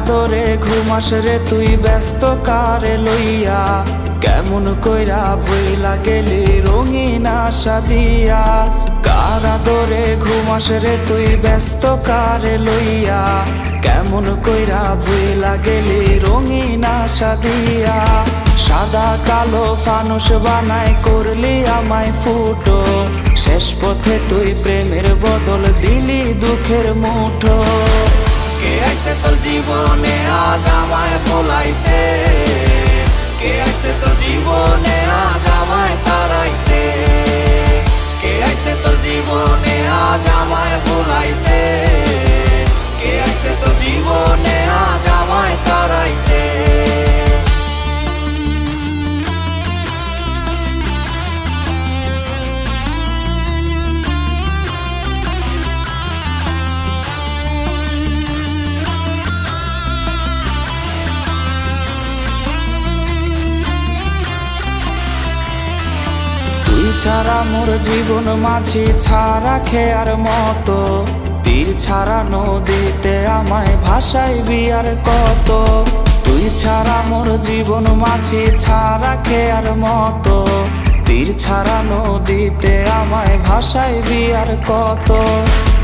ধরে ঘুমাস রে তুই ব্যস্ত কারে লইয়া, কেমন কইরা ভইলা গেলি রঙিন আশা দিয়া। কারা ধরে ঘুমাস রে তুই ব্যস্ত কারে লইয়া, কেমন কইরা ভইলা গেলি রঙিন আশা দিয়া। সাদা কালো ফানুস বানায় করলি আমায় ফুটো, শেষ পথে তুই প্রেমের বদল দিলি দুঃখের মুঠো। কে আইছে তোর জীবনে আজ আমায় ভোলাইতে, কে আইছে তোর জীবনে আজ আমায় তাড়াইতে, কে আইছে তোর জীবনে আজ আমায় ভোলাইতে, কে আইছে তোর জীবনে আজ আমায় তাড়াইতে। ছাড়া মোর জীবন মাঝি ছাড়া খেয়ার মতো, তীর ছাড়া নদীতে আমায় ভাসাইবি আর কত। তুই ছাড়া মোর জীবন মাঝি ছাড়া খেয়ার মতো, তীর ছাড়া নদীতে আমায় ভাসাইবি আর কত।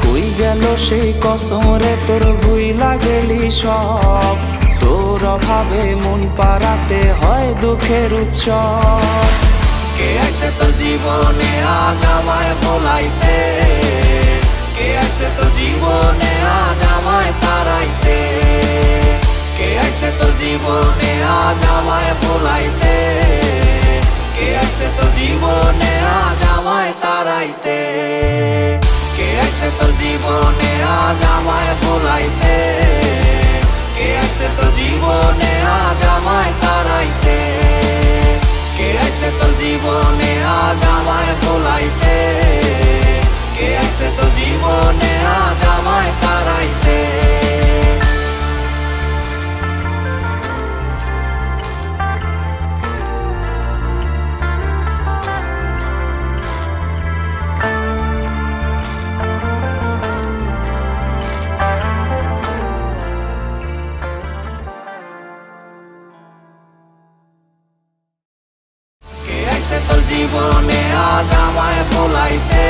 কই গেল সেই কসম রে তোর ভুইলা গেলি সব, তোর অভাবে মন পাড়াতে হয় দুঃখের উৎসব। কে আইছে তোর জীবনে আজ আমায় ভোলাইতে, কে আইছে তোর জীবনে আজ আমায় তাড়াইতে, কে আইছে তোর জীবনে আজ আমায় ভোলাইতে, কে আইছে তোর জীবনে আজ আমায় তাড়াইতে, কে আইছে তোর জীবনে আজ আমায় ভোলাইতে, কে আইছে তোর জীবনে আজ আমায় তাড়াইতে, কে আইছে তোর জীবনে আজ আমায় ভোলাইতে, কে আইছে তোর জীবনে আজ আমায় তাড়াইতে। তোর জীবনে আজ আমায় ভোলাইতে।